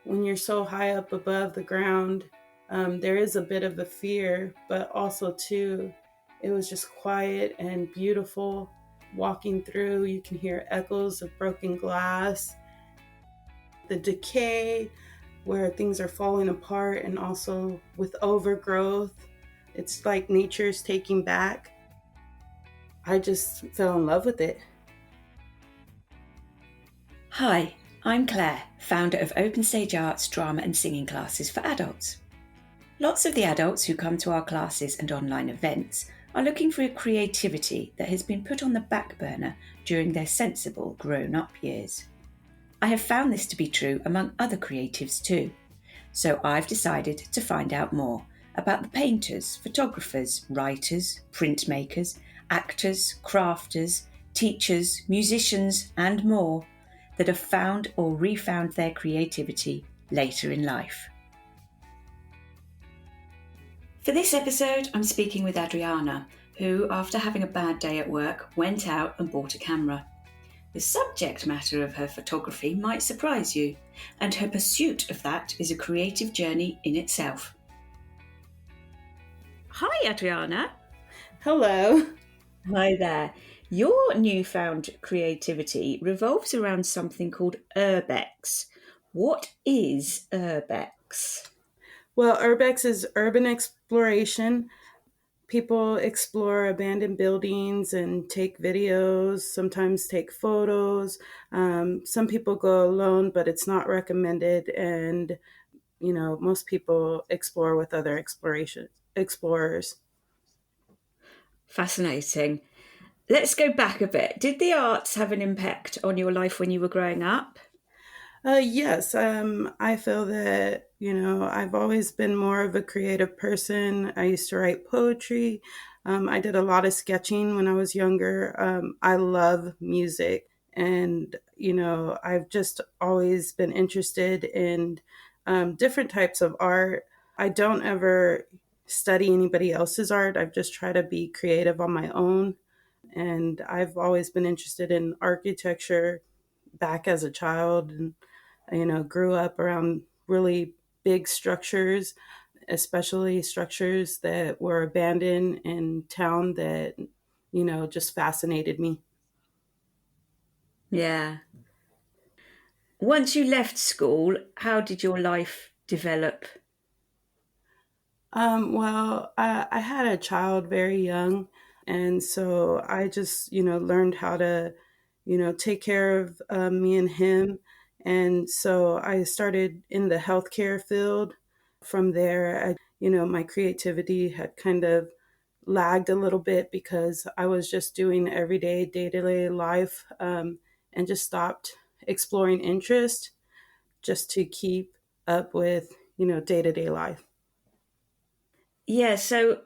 when you're so high up above the ground, there is a bit of a fear, but also too, it was just quiet and beautiful. Walking through, you can hear echoes of broken glass, the decay where things are falling apart, and also with overgrowth. It's like nature's taking back. I just fell in love with it. Hi, I'm Claire, founder of Open Stage Arts drama and singing classes for adults. Lots of the adults who come to our classes and online events are looking for a creativity that has been put on the back burner during their sensible grown-up years. I have found this to be true among other creatives too, so I've decided to find out more about the painters, photographers, writers, printmakers, actors, crafters, teachers, musicians and more that have found or refound their creativity later in life. For this episode, I'm speaking with Adriana, who, after having a bad day at work, went out and bought a camera. The subject matter of her photography might surprise you, and her pursuit of that is a creative journey in itself. Hi, Adriana. Hello. Hi there. Your newfound creativity revolves around something called urbex. What is urbex? Well, urbex is urban exploration. People explore abandoned buildings and take videos, sometimes take photos. Some people go alone, but it's not recommended. And, most people explore with other explorers. Fascinating. Let's go back a bit. Did the arts have an impact on your life when you were growing up? Yes, I feel that, I've always been more of a creative person. I used to write poetry. I did a lot of sketching when I was younger. I love music. And, I've just always been interested in different types of art. I don't ever study anybody else's art. I've just tried to be creative on my own. And I've always been interested in architecture back as a child, and grew up around really big structures, especially structures that were abandoned in town that just fascinated me. Yeah. Once you left school, how did your life develop? Well, I had a child very young, and so I just learned how to take care of me and him. And so I started in the healthcare field. From there, my creativity had kind of lagged a little bit because I was just doing everyday, day to day life, and just stopped exploring interest just to keep up with, day to day life. Yeah, so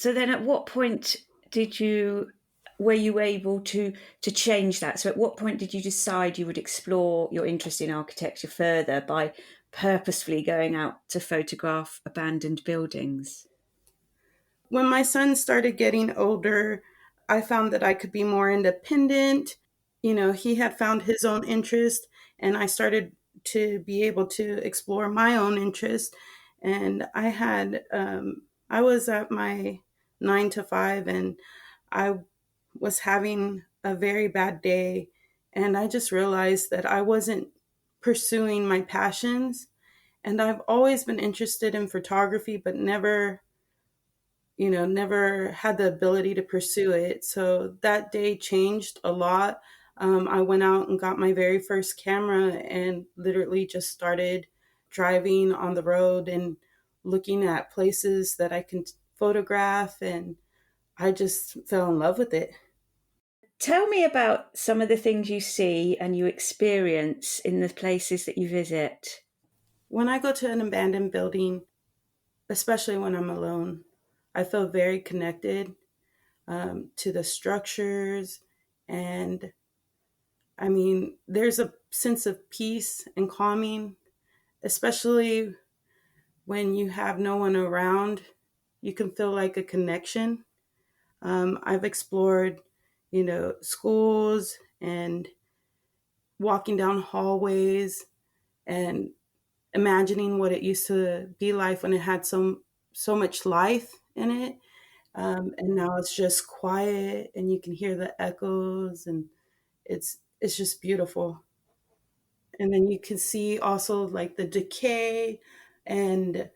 then at what point did you were you able to change that? So at what point did you decide you would explore your interest in architecture further by purposefully going out to photograph abandoned buildings? When my son started getting older, I found that I could be more independent. He had found his own interest, and I started to be able to explore my own interest. And I was at my 9 to 5, and I was having a very bad day. And I just realized that I wasn't pursuing my passions. And I've always been interested in photography, but never had the ability to pursue it. So that day changed a lot. I went out and got my very first camera and literally just started driving on the road and looking at places that I can photograph. And I just fell in love with it. Tell me about some of the things you see and you experience in the places that you visit. When I go to an abandoned building, especially when I'm alone, I feel very connected to the structures. And I mean, there's a sense of peace and calming, especially when you have no one around. You can feel like a connection. I've explored, schools and walking down hallways, and imagining what it used to be like when it had so much life in it. And now it's just quiet, and you can hear the echoes, and it's just beautiful. And then you can see also like the decay and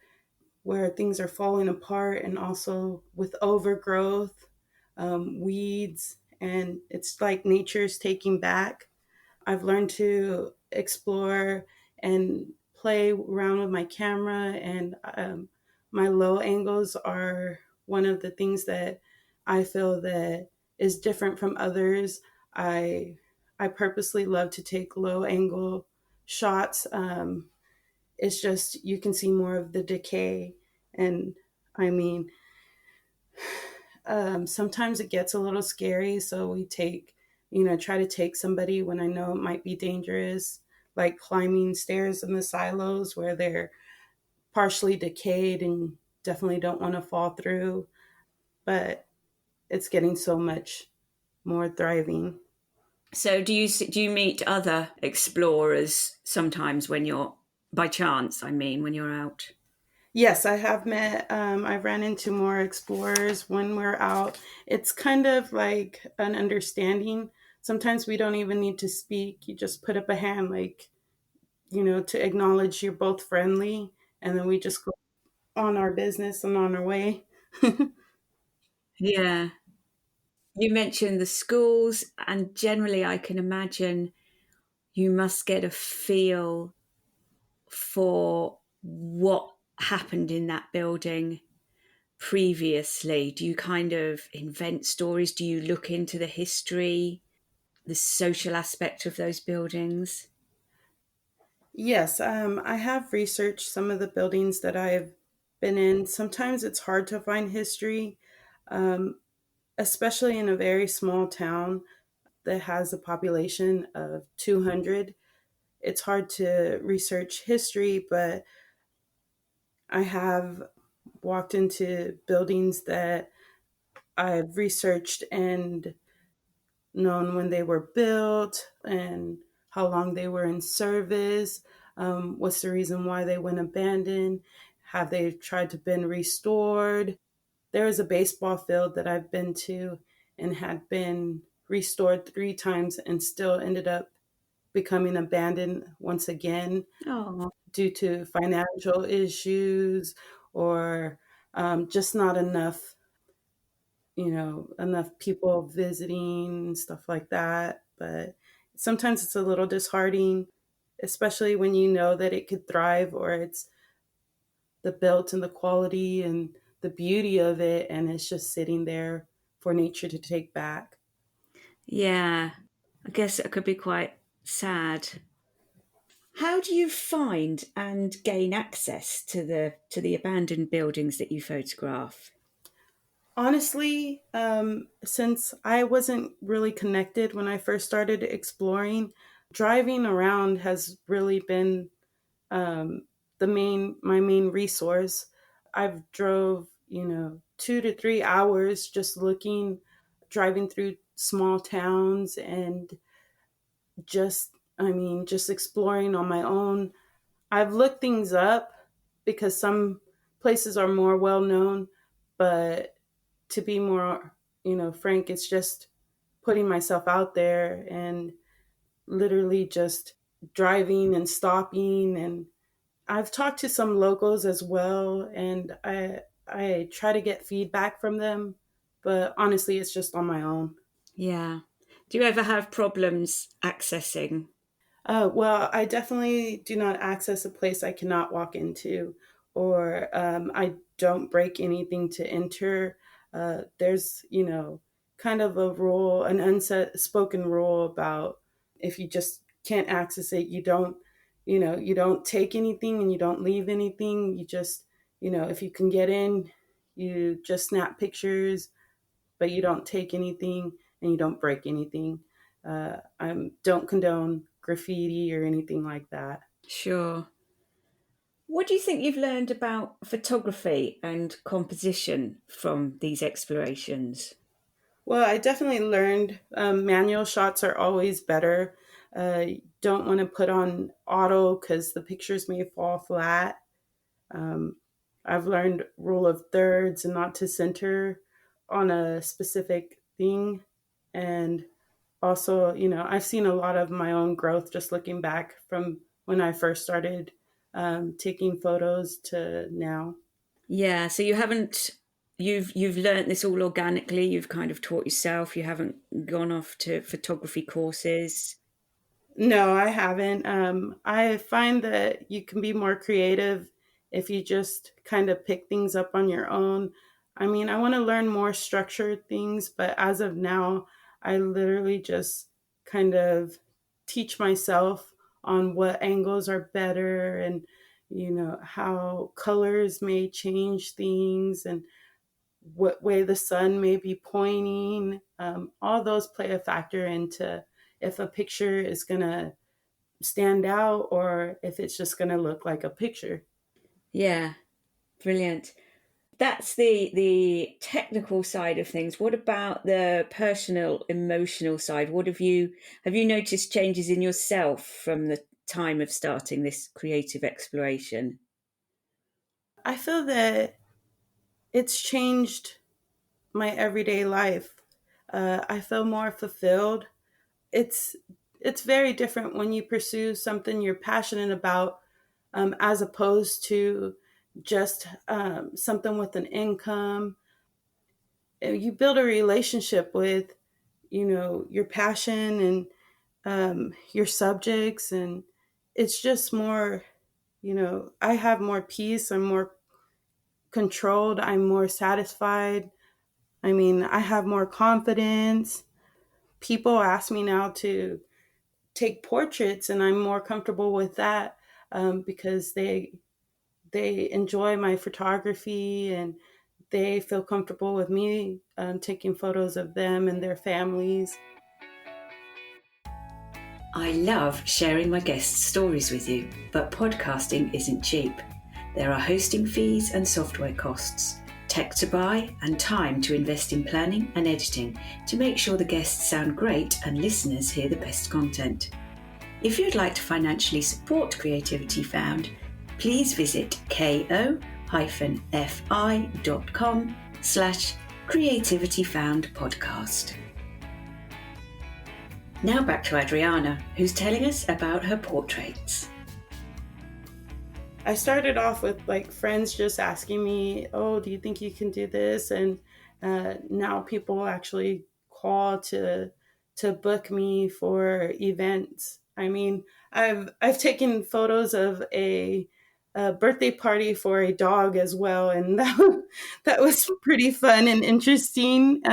where things are falling apart, and also with overgrowth, weeds, and it's like nature's taking back. I've learned to explore and play around with my camera, and my low angles are one of the things that I feel that is different from others. I purposely love to take low angle shots. It's just you can see more of the decay, and I mean, sometimes it gets a little scary, so we take, try to take somebody when I know it might be dangerous, like climbing stairs in the silos where they're partially decayed and definitely don't want to fall through, but it's getting so much more thriving. So do you meet other explorers sometimes when you're by chance? I mean, when you're out. Yes, I have met, I've ran into more explorers when we're out. It's kind of like an understanding. Sometimes we don't even need to speak. You just put up a hand, like, to acknowledge you're both friendly, and then we just go on our business and on our way. Yeah. You mentioned the schools, and generally, I can imagine you must get a feel for what happened in that building previously. Do you kind of invent stories? Do you look into the history, the social aspect of those buildings? Yes, I have researched some of the buildings that I've been in. Sometimes it's hard to find history, um, especially in a very small town that has a population of 200. It's hard to research history, but I have walked into buildings that I've researched and known when they were built and how long they were in service. What's the reason why they went abandoned? Have they tried to been restored? There is a baseball field that I've been to and had been restored 3 times and still ended up becoming abandoned once again Oh, due to financial issues or just not enough people visiting and stuff like that. But sometimes it's a little disheartening, especially when you know that it could thrive, or it's the built and the quality and the beauty of it, and it's just sitting there for nature to take back. yeah. I guess it could be quite sad. How do you find and gain access to the abandoned buildings that you photograph? Honestly, since I wasn't really connected when I first started exploring, driving around has really been the main resource. I've drove 2 to 3 hours just driving through small towns, and just exploring on my own. I've looked things up because some places are more well known, but to be more frank, it's just putting myself out there and literally just driving and stopping. And I've talked to some locals as well, and I try to get feedback from them, but honestly, it's just on my own. Yeah. Do you ever have problems accessing? Well, I definitely do not access a place I cannot walk into, or I don't break anything to enter. There's, kind of a rule, an unspoken rule about if you just can't access it, you don't take anything and you don't leave anything. You just, if you can get in, you just snap pictures, but you don't take anything and you don't break anything. I don't condone graffiti or anything like that. Sure. What do you think you've learned about photography and composition from these explorations? Well, I definitely learned manual shots are always better. Uh, don't want to put on auto because the pictures may fall flat. Um, I've learned rule of thirds and not to center on a specific thing. And also, I've seen a lot of my own growth just looking back from when I first started taking photos to now. Yeah, so you've learnt this all organically, you've kind of taught yourself, you haven't gone off to photography courses. No, I haven't. I find that you can be more creative if you just kind of pick things up on your own. I mean, I want to learn more structured things, but as of now, I literally just kind of teach myself on what angles are better and, how colors may change things and what way the sun may be pointing. All those play a factor into if a picture is going to stand out or if it's just going to look like a picture. Yeah, brilliant. That's the technical side of things. What about the personal, emotional side? What have you noticed changes in yourself from the time of starting this creative exploration? I feel that it's changed my everyday life. I feel more fulfilled. It's it's very different when you pursue something you're passionate about, as opposed to just something with an income. You build a relationship with, your passion and your subjects, and it's just more. I have more peace. I'm more controlled. I'm more satisfied. I mean, I have more confidence. People ask me now to take portraits, and I'm more comfortable with that, because they enjoy my photography and they feel comfortable with me taking photos of them and their families. I love sharing my guests' stories with you, but podcasting isn't cheap. There are hosting fees and software costs, tech to buy, and time to invest in planning and editing to make sure the guests sound great and listeners hear the best content. If you'd like to financially support Creativity Found, please visit ko-fi.com/creativityfoundpodcast. Now back to Adriana, who's telling us about her portraits. I started off with like friends just asking me, "Oh, do you think you can do this?" And now people actually call to book me for events. I mean, I've taken photos of a birthday party for a dog as well, and that was pretty fun and interesting.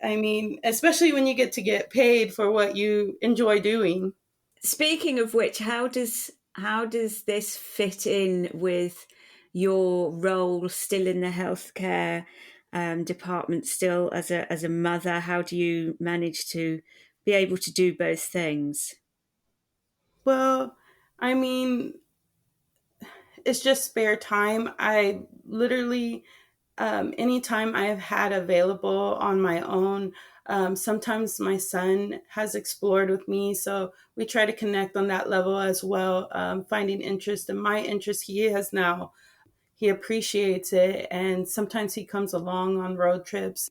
I mean, especially when you get paid for what you enjoy doing. Speaking of which, how does this fit in with your role still in the healthcare department, still as a mother? How do you manage to be able to do both things? Well, I mean, it's just spare time. I literally, anytime I've had available on my own, sometimes my son has explored with me. So we try to connect on that level as well, finding interest in my interest. He appreciates it. And sometimes he comes along on road trips.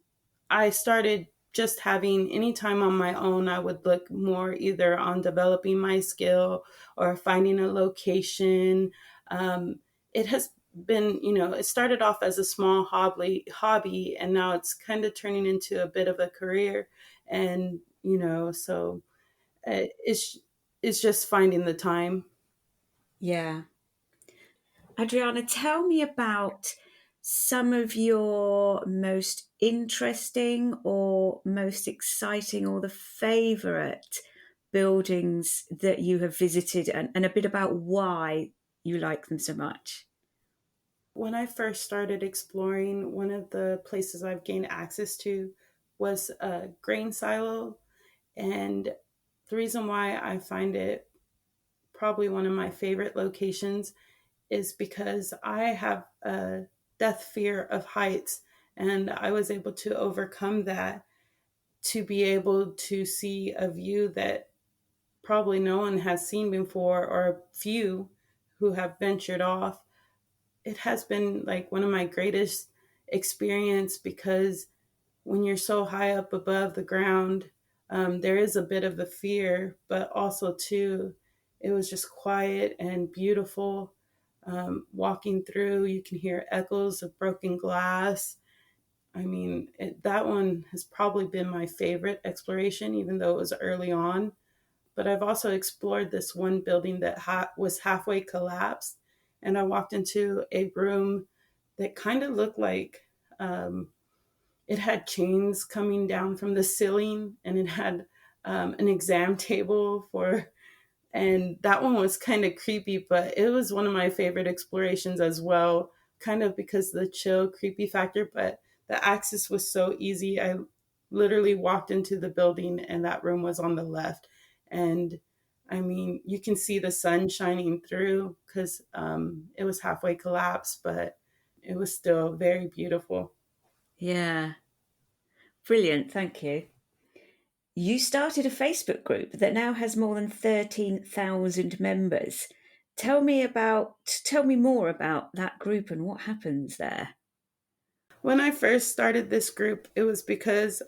I started just having any time on my own. I would look more either on developing my skill or finding a location. It has been, it started off as a small hobby, and now it's kind of turning into a bit of a career. And, so it's just finding the time. Yeah. Adriana, tell me about some of your most interesting or most exciting or the favourite buildings that you have visited, and a bit about why you like them so much. When I first started exploring, one of the places I've gained access to was a grain silo. And the reason why I find it probably one of my favorite locations is because I have a death fear of heights. And I was able to overcome that to be able to see a view that probably no one has seen before, or a few who have ventured off. It has been like one of my greatest experience because when you're so high up above the ground, there is a bit of a fear, but also too, it was just quiet and beautiful. Walking through, you can hear echoes of broken glass. I mean, that one has probably been my favorite exploration, even though it was early on. But I've also explored this one building that was halfway collapsed, and I walked into a room that kind of looked like um, it had chains coming down from the ceiling, and it had an exam table for, and that one was kind of creepy, but it was one of my favorite explorations as well, kind of because of the chill, creepy factor. But the access was so easy. I literally walked into the building, and that room was on the left. And I mean, you can see the sun shining through because it was halfway collapsed, but it was still very beautiful. Yeah, brilliant. Thank you. You started a Facebook group that now has more than 13,000 members. Tell me more about that group and what happens there. When I first started this group, it was because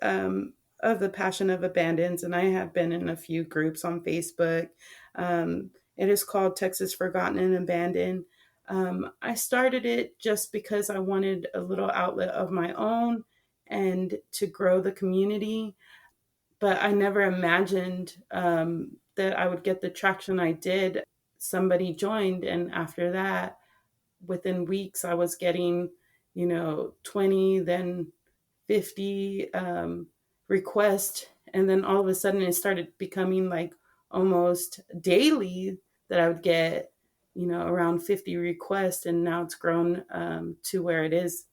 of the passion of abandons, and I have been in a few groups on Facebook. It is called Texas Forgotten and Abandoned. I started it just because I wanted a little outlet of my own and to grow the community, but I never imagined that I would get the traction I did. Somebody joined, and after that, within weeks, I was getting, 20, then 50 requests. And then all of a sudden, it started becoming like almost daily that I would get, around 50 requests. And now it's grown to where it is,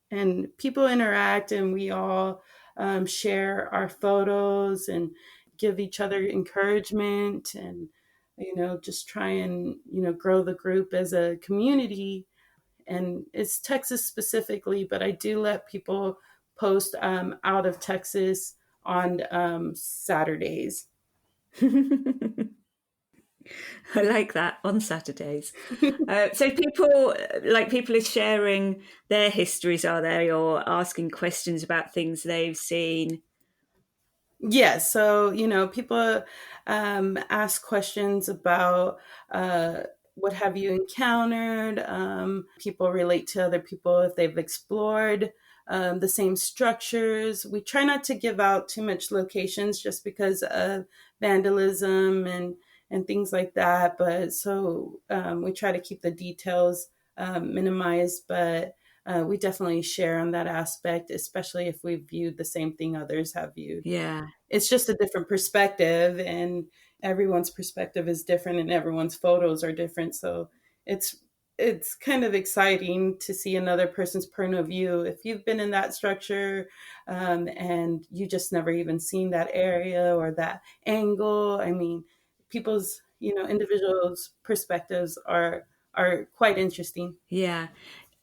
and people interact, and we all share our photos and give each other encouragement, and just try and grow the group as a community. And it's Texas specifically, but I do let people post out of Texas on Saturdays. I like that on Saturdays. So people are sharing their histories, are they, or asking questions about things they've seen? Yes, so people ask questions about what have you encountered. People relate to other people if they've explored the same structures. We try not to give out too much locations just because of vandalism and things like that. But so we try to keep the details minimized, but. We definitely share on that aspect, especially if we've viewed the same thing others have viewed. Yeah, It's just a different perspective, and everyone's perspective is different, and everyone's photos are different. So it's it's kind of exciting to see another person's point of view if you've been in that structure, and you just never even seen that area or that angle. I mean, people's individuals perspectives are quite interesting. yeah.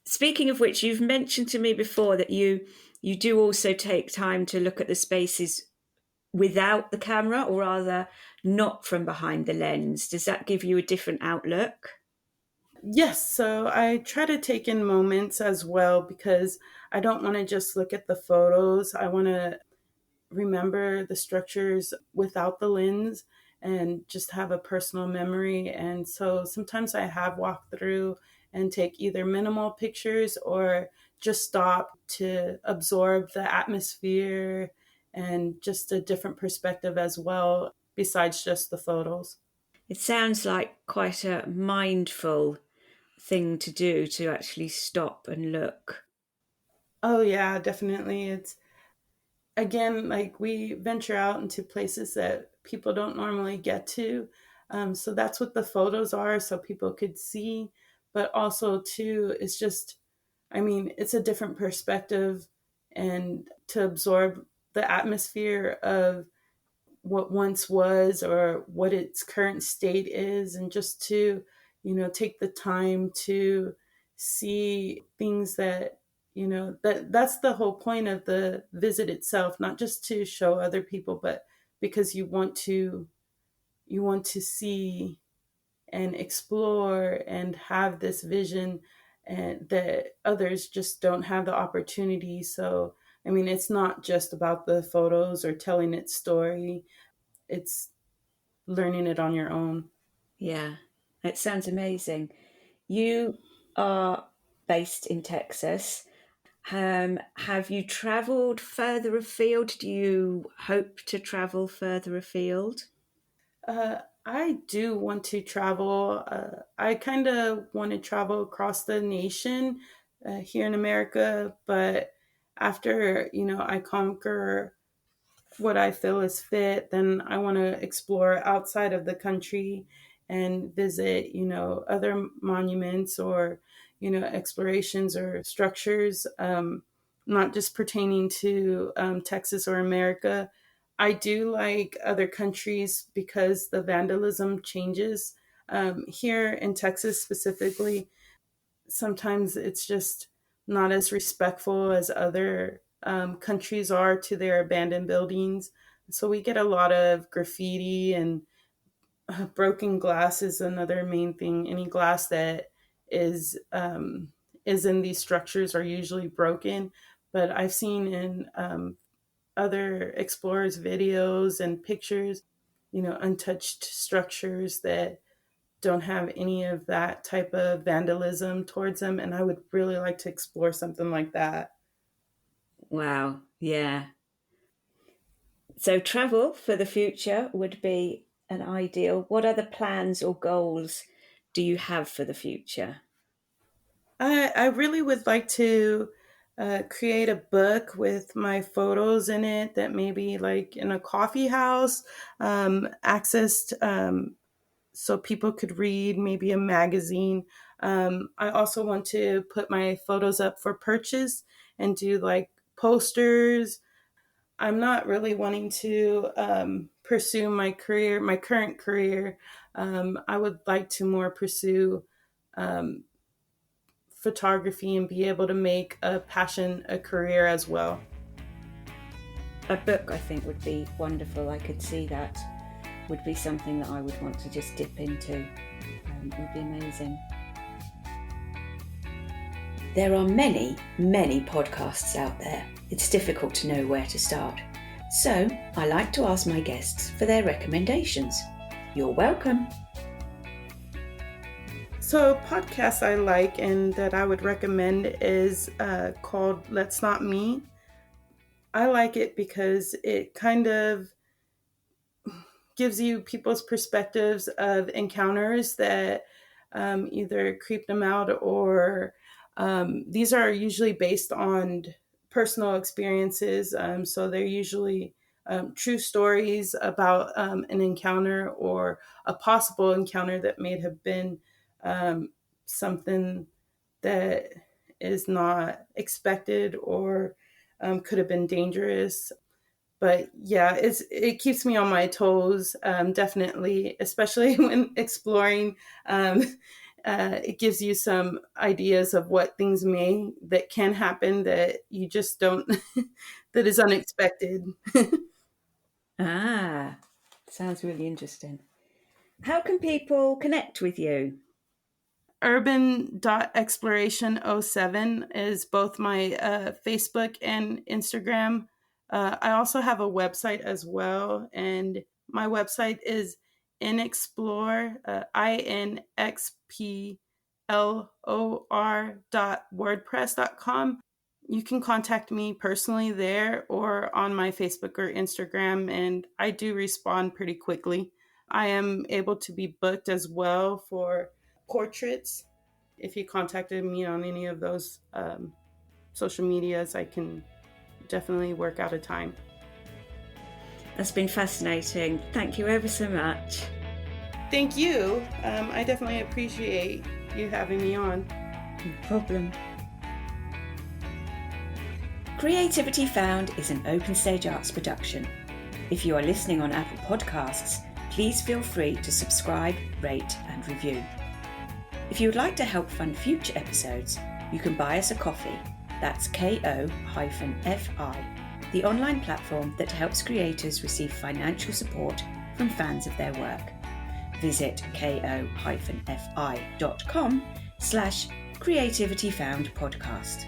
Speaking of which, you've mentioned to me before that you do also take time to look at the spaces without the camera, or rather, not from behind the lens. Does that give you a different outlook? Yes, so I try to take in moments as well because I don't want to just look at the photos. I want to remember the structures without the lens and just have a personal memory. And so sometimes I have walked through and take either minimal pictures or just stop to absorb the atmosphere and just a different perspective as well, besides just the photos. It sounds like quite a mindful thing to do, to actually stop and look. Oh, yeah, definitely. It's again, like we venture out into places that people don't normally get to. So that's what the photos are, so people could see. But also, too, it's just, I mean, it's a different perspective, and to absorb the atmosphere of what once was or what its current state is, and just to take the time to see things that that's the whole point of the visit itself, not just to show other people, but because you want to you want to see and explore and have this vision, and that others just don't have the opportunity. So, I mean, it's not just about the photos or telling its story, it's learning it on your own. Yeah, it sounds amazing. You are based in Texas. Have you travelled further afield? Do you hope to travel further afield? I do want to travel. I kind of want to travel across the nation here in America, but after, I conquer what I feel is fit, then I want to explore outside of the country and visit, other monuments or, explorations or structures, not just pertaining to Texas or America. I do like other countries because the vandalism changes. Here in Texas specifically, sometimes it's just not as respectful as other countries are to their abandoned buildings. So we get a lot of graffiti, and broken glass is another main thing. Any glass that is um, is in these structures are usually broken. But I've seen in other explorers' videos and pictures, untouched structures that don't have any of that type of vandalism towards them. And I would really like to explore something like that. Wow, yeah. So, travel for the future would be an ideal. What other plans or goals do you have for the future? I really would like to create a book with my photos in it that maybe like in a coffee house, accessed, so people could read, maybe a magazine. I also want to put my photos up for purchase and do like posters. I'm not really wanting to pursue my current career. I would like to more pursue um, photography and be able to make a passion a career as well. A book, I think, would be wonderful. I could see that would be something that I would want to just dip into. It would be amazing. There are many, many podcasts out there. It's difficult to know where to start. So I like to ask my guests for their recommendations. You're welcome. So, a podcast I like and that I would recommend is called Let's Not Me. I like it because it kind of gives you people's perspectives of encounters that either creep them out, or these are usually based on personal experiences. So they're usually true stories about an encounter or a possible encounter that may have been something that is not expected or could have been dangerous. But yeah, it keeps me on my toes, definitely, especially when exploring. Um, it gives you some ideas of what things that can happen that you just don't that is unexpected. Ah, sounds really interesting. How can people connect with you? Urban.exploration07 is both my Facebook and Instagram. I also have a website as well, and my website is inexplore, inxplor.wordpress.com. You can contact me personally there or on my Facebook or Instagram, and I do respond pretty quickly. I am able to be booked as well for portraits. If you contacted me on any of those social medias, I can definitely work out a time. That's been fascinating. Thank you ever so much. Thank you. I definitely appreciate you having me on. No problem. Creativity Found is an Open Stage Arts production. If you are listening on Apple Podcasts, please feel free to subscribe, rate, and review. If you would like to help fund future episodes, you can buy us a coffee. That's ko-fi, the online platform that helps creators receive financial support from fans of their work. visit ko-fi.com/creativityfoundpodcast.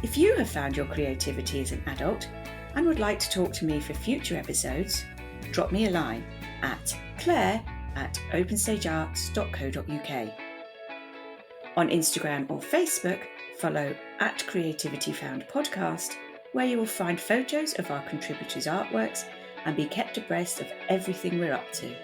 If you have found your creativity as an adult and would like to talk to me for future episodes, drop me a line at claire@openstagearts.co.uk. On Instagram or Facebook, follow @creativityfoundpodcast, where you will find photos of our contributors' artworks and be kept abreast of everything we're up to.